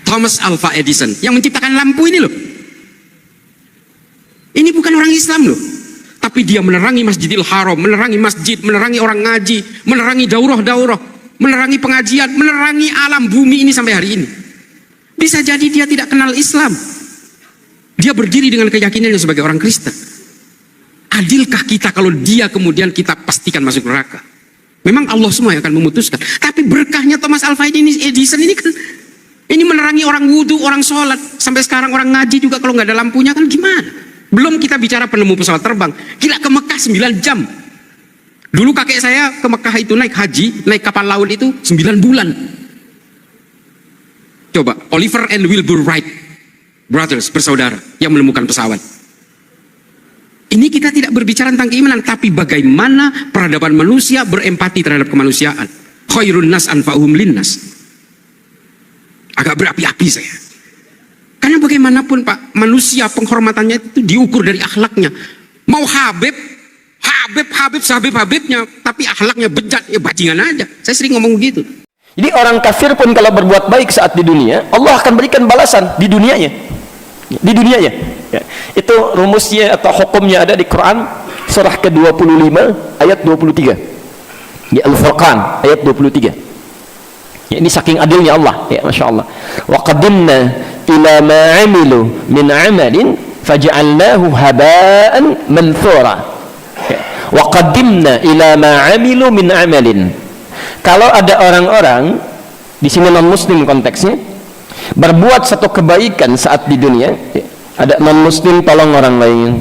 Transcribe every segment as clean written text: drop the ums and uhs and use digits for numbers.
Thomas Alva Edison yang menciptakan lampu ini loh. Ini bukan orang Islam loh, tapi dia menerangi Masjidil Haram, menerangi masjid, menerangi orang ngaji, menerangi daurah-daurah, menerangi pengajian, menerangi alam bumi ini sampai hari ini. Bisa jadi dia tidak kenal Islam, dia berdiri dengan keyakinannya sebagai orang Kristen. Adilkah kita kalau dia kemudian kita pastikan masuk neraka? Memang Allah semua yang akan memutuskan. Tapi berkahnya Thomas Alva Edison ini kan, ini menerangi orang wudhu, orang sholat. Sampai sekarang orang ngaji juga kalau nggak ada lampunya kan gimana? Belum kita bicara penemu pesawat terbang. Gila, ke Mekah 9 jam. Dulu kakek saya ke Mekah itu naik haji, naik kapal laut itu 9 bulan. Coba, Oliver and Wilbur Wright brothers, bersaudara, yang menemukan pesawat. Ini kita tidak berbicara tentang keimanan, tapi bagaimana peradaban manusia berempati terhadap kemanusiaan. Khairun nas anfa'uhum linnas. Agak berapi-api saya. Karena bagaimanapun Pak, manusia penghormatannya itu diukur dari akhlaknya. Mau Habibnya, tapi akhlaknya bejat, ya bajingan aja. Saya sering ngomong gitu. Jadi orang kafir pun kalau berbuat baik saat di dunia, Allah akan berikan balasan di dunianya. Di dunianya. Ya. Itu rumusnya atau hukumnya ada di Quran surah ke-25 ayat 23. Di Al-Furqan ayat 23. Ya, ini saking adilnya Allah, ya Masya Allah. Wa qadimna ila ma amilu min amalin faj'alnahu haba'an manthura. Ya. Wa qadimna ila ma amilu min amalin. Kalau ada orang-orang di sini non muslim konteksnya berbuat satu kebaikan saat di dunia, ya, ada non muslim tolong orang lain,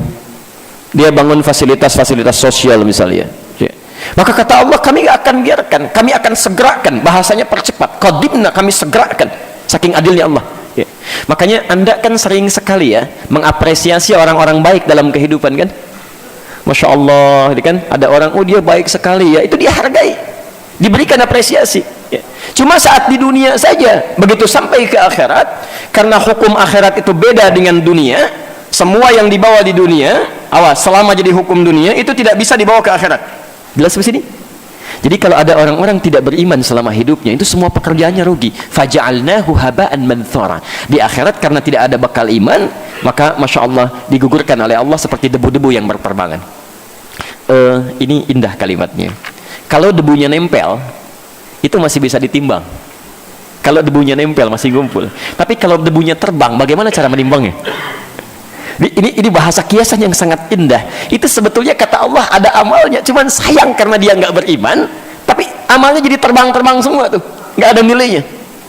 dia bangun fasilitas-fasilitas sosial misalnya, ya. Maka kata Allah, kami akan biarkan, kami akan segerakan, bahasanya percepat, qadimna, kami segerakan, saking adilnya Allah, ya. Makanya Anda kan sering sekali ya mengapresiasi orang-orang baik dalam kehidupan kan. Masya Allah, kan ada orang, oh dia baik sekali ya, itu dia hargai, diberikan apresiasi, ya. Cuma saat di dunia saja, begitu sampai ke akhirat, karena hukum akhirat itu beda dengan dunia, semua yang dibawa di dunia, awas, selama jadi hukum dunia itu tidak bisa dibawa ke akhirat. Jelas di sini? Jadi kalau ada orang-orang tidak beriman selama hidupnya, itu semua pekerjaannya rugi. Faja'alnahu haba'an manthura. Di akhirat karena tidak ada bakal iman, maka Masya Allah digugurkan oleh Allah seperti debu-debu yang berterbangan. Ini indah kalimatnya. Kalau debunya nempel, itu masih bisa ditimbang. Kalau debunya nempel masih ngumpul. Tapi kalau debunya terbang, bagaimana cara menimbangnya? Ini bahasa kiasan yang sangat indah. Itu sebetulnya kata Allah ada amalnya, cuman sayang karena dia nggak beriman, tapi amalnya jadi terbang-terbang semua tuh, nggak ada nilainya.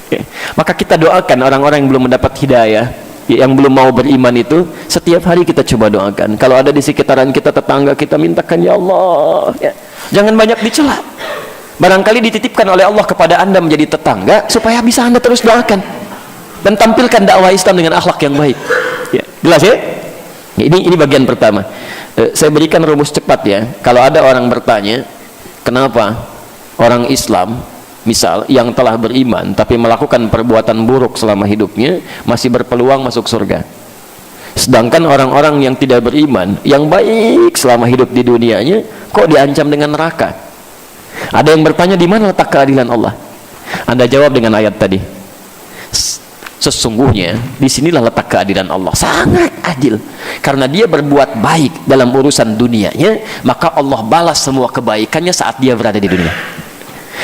Ya. Maka kita doakan orang-orang yang belum mendapat hidayah, yang belum mau beriman itu, setiap hari kita coba doakan. Kalau ada di sekitaran kita, tetangga kita, mintakan ya Allah, ya. Jangan banyak dicela. Barangkali dititipkan oleh Allah kepada Anda menjadi tetangga supaya bisa Anda terus doakan dan tampilkan dakwah Islam dengan akhlak yang baik. Ya, jelas ya? Ini bagian pertama. Saya berikan rumus cepat ya. Kalau ada orang bertanya, kenapa orang Islam misal yang telah beriman tapi melakukan perbuatan buruk selama hidupnya masih berpeluang masuk surga, sedangkan orang-orang yang tidak beriman yang baik selama hidup di dunianya kok diancam dengan neraka? Ada yang bertanya, di mana letak keadilan Allah? Anda jawab dengan ayat tadi. Sesungguhnya disinilah letak keadilan Allah, sangat adil. Karena dia berbuat baik dalam urusan dunianya, maka Allah balas semua kebaikannya saat dia berada di dunia.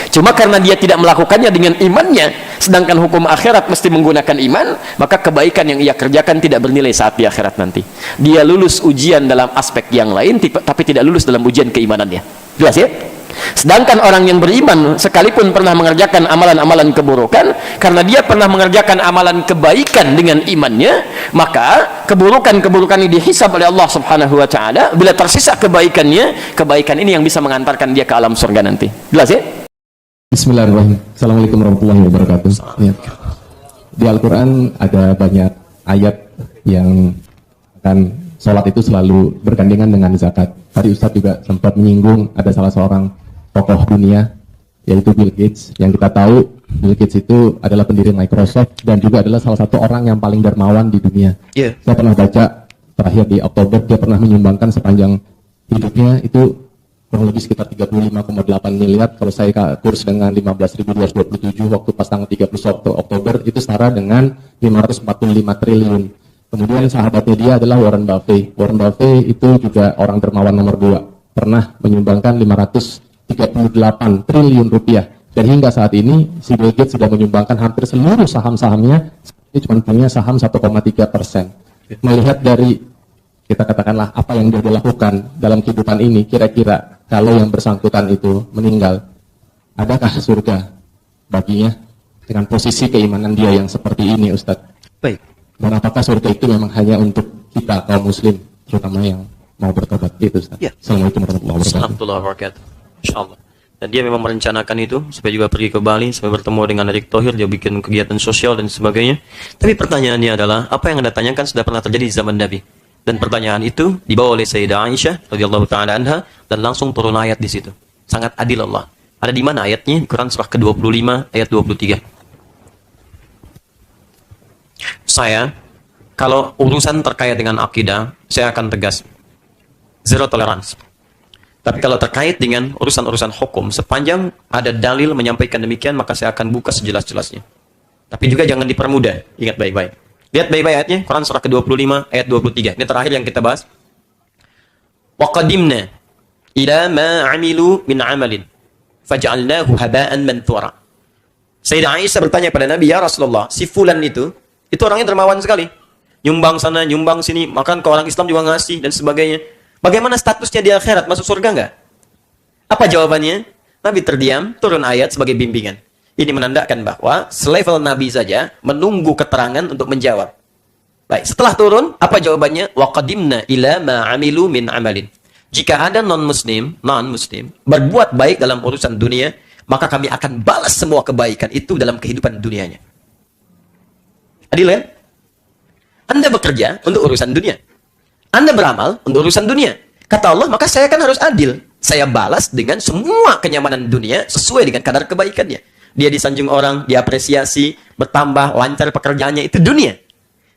Cuma karena dia tidak melakukannya dengan imannya, sedangkan hukum akhirat mesti menggunakan iman, maka kebaikan yang ia kerjakan tidak bernilai saat di akhirat nanti. Dia lulus ujian dalam aspek yang lain, tapi tidak lulus dalam ujian keimanannya. Jelas ya? Sedangkan orang yang beriman sekalipun pernah mengerjakan amalan-amalan keburukan, karena dia pernah mengerjakan amalan kebaikan dengan imannya, maka keburukan-keburukan ini dihisab oleh Allah Subhanahu wa taala. Bila tersisa kebaikannya, kebaikan ini yang bisa mengantarkan dia ke alam surga nanti. Jelas ya? Bismillahirrahmanirrahim. Assalamualaikum warahmatullahi wabarakatuh. Ya. Di Al-Quran ada banyak ayat yang akan sholat itu selalu bergandengan dengan zakat. Tadi Ustadz juga sempat menyinggung ada salah seorang tokoh dunia yaitu Bill Gates, yang kita tahu Bill Gates itu adalah pendiri Microsoft dan juga adalah salah satu orang yang paling dermawan di dunia. Saya pernah baca terakhir di Oktober dia pernah menyumbangkan sepanjang hidupnya itu kurang lebih sekitar 35,8 miliar. Kalau saya kurs dengan 15.227 waktu pas tanggal 30 Oktober itu setara dengan 545 triliun. Kemudian sahabatnya dia adalah Warren Buffett. Warren Buffett itu juga orang dermawan nomor 2, pernah menyumbangkan 538 triliun rupiah. Dan hingga saat ini si Bill Gates sudah menyumbangkan hampir seluruh saham-sahamnya, ini cuma punya saham 1,3%. Melihat dari, kita katakanlah apa yang dia lakukan dalam kehidupan ini, kira-kira kalau yang bersangkutan itu meninggal, adakah surga baginya dengan posisi keimanan dia yang seperti ini, Ustadz? Baik. Dan apakah surga itu memang hanya untuk kita kaum muslim, terutama yang mau bertobat? Itu, Ustadz. Ya. Assalamualaikum warahmatullahi wabarakatuh. Assalamualaikum warahmatullahi wabarakatuh. Insyaallah. Dan dia memang merencanakan itu supaya juga pergi ke Bali, supaya bertemu dengan Erick Thohir, dia bikin kegiatan sosial dan sebagainya. Tapi pertanyaannya adalah, apa yang Anda tanyakan sudah pernah terjadi di zaman Nabi. Dan pertanyaan itu dibawa oleh Sayyidah Aisyah radhiyallahu taala anha dan langsung turun ayat di situ. Sangat adil Allah. Ada di mana ayatnya? Quran surah ke-25 ayat 23. Saya kalau urusan terkait dengan akidah, saya akan tegas. Zero tolerance. Tapi kalau terkait dengan urusan-urusan hukum, sepanjang ada dalil menyampaikan demikian, maka saya akan buka sejelas-jelasnya. Tapi juga jangan dipermudah. Ingat baik-baik. Lihat baik-baik ayatnya, Quran surah ke-25 ayat 23. Ini terakhir yang kita bahas. Wa qadimna ila ma 'amilu min 'amalin faj'alnahu haba'an manthura. Sayyidah Aisyah bertanya pada Nabi, "Ya Rasulullah, si fulan itu orangnya dermawan sekali. Nyumbang sana, nyumbang sini, makan ke orang Islam juga ngasih dan sebagainya. Bagaimana statusnya di akhirat? Masuk surga enggak?" Apa jawabannya? Nabi terdiam, turun ayat sebagai bimbingan. Ini menandakan bahwa selevel Nabi saja menunggu keterangan untuk menjawab. Baik, setelah turun, apa jawabannya? Wa qadimna ila ma 'amilu min 'amalin. Jika ada non-muslim berbuat baik dalam urusan dunia, maka kami akan balas semua kebaikan itu dalam kehidupan dunianya. Adil kan? Anda bekerja untuk urusan dunia. Anda beramal untuk urusan dunia. Kata Allah, maka saya kan harus adil. Saya balas dengan semua kenyamanan dunia sesuai dengan kadar kebaikannya. Dia disanjung orang, diapresiasi, bertambah, lancar pekerjaannya, itu dunia.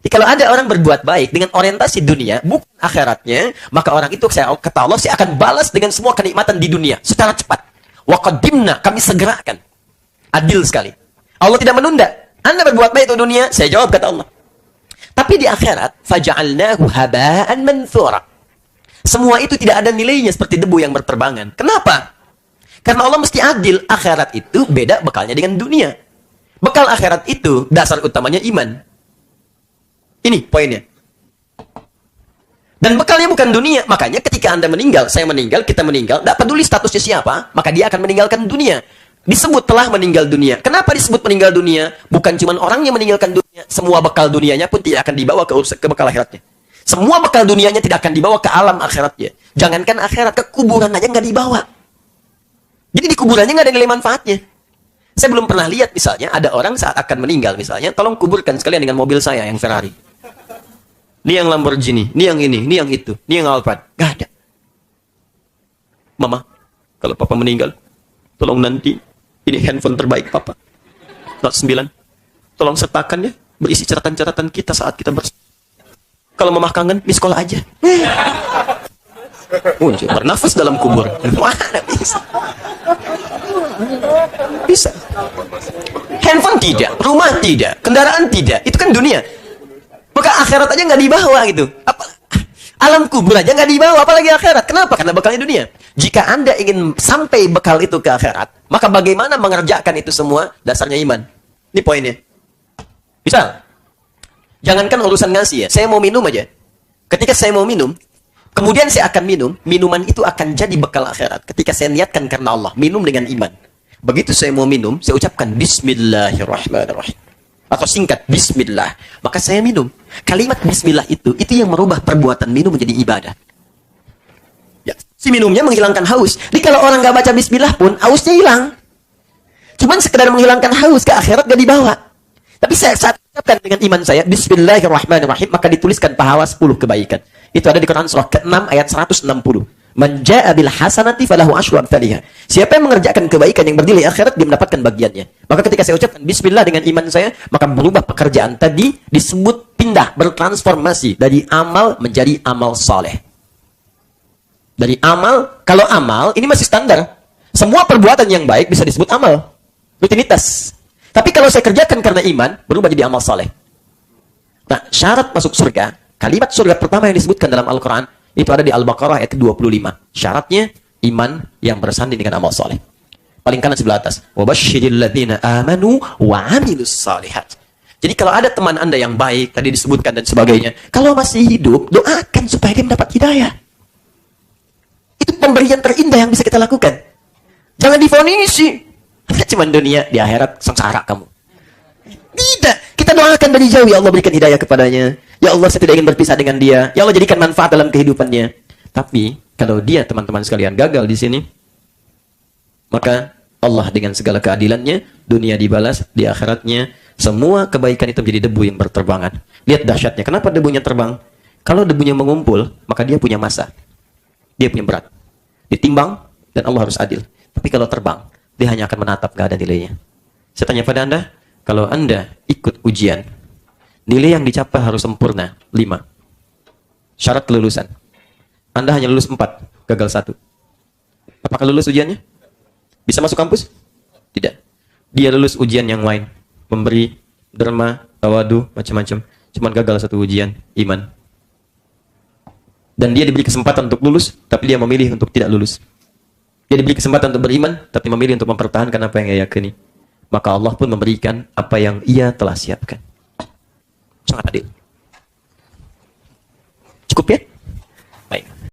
Jadi kalau ada orang berbuat baik dengan orientasi dunia, bukan akhiratnya, maka orang itu, kata Allah, saya akan balas dengan semua kenikmatan di dunia secara cepat. Wa qaddimna, kami segerakan. Adil sekali. Allah tidak menunda. Anda berbuat baik untuk dunia, saya jawab, kata Allah. Tapi di akhirat, faja'alnahu haba'an manthura. Semua itu tidak ada nilainya seperti debu yang berterbangan. Kenapa? Karena Allah mesti adil. Akhirat itu beda bekalnya dengan dunia. Bekal akhirat itu dasar utamanya iman. Ini poinnya. Dan bekalnya bukan dunia. Makanya ketika Anda meninggal, saya meninggal, kita meninggal, tidak peduli statusnya siapa, maka dia akan meninggalkan dunia. Disebut telah meninggal dunia. Kenapa disebut meninggal dunia? Bukan cuma orang yang meninggalkan dunia. Semua bekal dunianya pun tidak akan dibawa ke bekal akhiratnya. Semua bekal dunianya tidak akan dibawa ke alam akhiratnya. Jangankan akhirat, ke kuburan aja nggak dibawa. Jadi di kuburannya nggak ada nilai manfaatnya. Saya belum pernah lihat misalnya, ada orang saat akan meninggal misalnya, tolong kuburkan sekalian dengan mobil saya yang Ferrari. Ini yang Lamborghini, ini yang ini yang itu, ini yang Alphard. Nggak ada. Mama, kalau papa meninggal, tolong nanti, ini handphone terbaik papa. Note 9. Tolong sertakan ya, berisi catatan-catatan kita saat kita Kalau mamah kangen, miss call aja. Bernafas dalam kubur. Mana bisa? Bisa. Handphone tidak, rumah tidak, kendaraan tidak. Itu kan dunia. Maka akhirat aja nggak dibawa gitu. Alam kubur aja nggak dibawa, apalagi akhirat. Kenapa? Karena bekalnya dunia. Jika Anda ingin sampai bekal itu ke akhirat, maka bagaimana mengerjakan itu semua? Dasarnya iman. Ini poinnya. Misal, jangankan urusan ngasih ya, saya mau minum aja. Ketika saya mau minum, kemudian saya akan minum, minuman itu akan jadi bekal akhirat. Ketika saya niatkan karena Allah, minum dengan iman. Begitu saya mau minum, saya ucapkan Bismillahirrahmanirrahim. Atau singkat, Bismillah. Maka saya minum. Kalimat Bismillah itu yang merubah perbuatan minum menjadi ibadah. Ya, si minumnya menghilangkan haus. Jadi kalau orang nggak baca Bismillah pun, hausnya hilang. Cuman sekedar menghilangkan haus, ke akhirat nggak dibawa. Tapi saya saat ucapkan dengan iman saya, Bismillahirrahmanirrahim, maka dituliskan pahala 10 kebaikan. Itu ada di Quran surah ke-6 ayat 160. Man jaa'a bil hasanati falahu asyru amsalihha. Siapa yang mengerjakan kebaikan yang bernilai akhirat, dia mendapatkan bagiannya. Maka ketika saya ucapkan bismillah dengan iman saya, maka berubah pekerjaan tadi disebut pindah, bertransformasi dari amal menjadi amal saleh. Dari amal, kalau amal ini masih standar. Semua perbuatan yang baik bisa disebut amal. Rutinitas. Tapi kalau saya kerjakan karena iman, berubah jadi amal saleh. Nah, syarat masuk surga, kalimat surga pertama yang disebutkan dalam Al-Quran, itu ada di Al-Baqarah ayat 25. Syaratnya, iman yang bersanding dengan amal saleh. Paling kanan sebelah atas. وَبَشِّرِ الَّذِينَ آمَنُوا وَعَمِلُوا الصَّالِحَاتِ. Jadi kalau ada teman Anda yang baik, tadi disebutkan dan sebagainya, kalau masih hidup, doakan supaya dia mendapat hidayah. Itu pemberian terindah yang bisa kita lakukan. Jangan difonisi. Cuma dunia, di akhirat sengsara kamu. Tidak. Kita doakan dari jauh, ya Allah berikan hidayah kepadanya. Ya Allah, saya tidak ingin berpisah dengan dia. Ya Allah, jadikan manfaat dalam kehidupannya. Tapi, kalau dia, teman-teman sekalian, gagal di sini, maka Allah dengan segala keadilannya, dunia dibalas, di akhiratnya, semua kebaikan itu menjadi debu yang berterbangan. Lihat dahsyatnya. Kenapa debunya terbang? Kalau debunya mengumpul, maka dia punya massa. Dia punya berat. Ditimbang, dan Allah harus adil. Tapi kalau terbang, dia hanya akan menatap, gak ada nilainya. Saya tanya pada Anda, kalau Anda ikut ujian, nilai yang dicapai harus sempurna, 5. Syarat kelulusan. Anda hanya lulus 4, gagal 1. Apakah lulus ujiannya? Bisa masuk kampus? Tidak. Dia lulus ujian yang lain. Memberi, derma, tawadu, macam-macam. Cuman gagal 1 ujian, iman. Dan dia diberi kesempatan untuk lulus, tapi dia memilih untuk tidak lulus. Dia diberi kesempatan untuk beriman, tapi memilih untuk mempertahankan apa yang ia yakini. Maka Allah pun memberikan apa yang ia telah siapkan. Sangat adil. Cukup ya?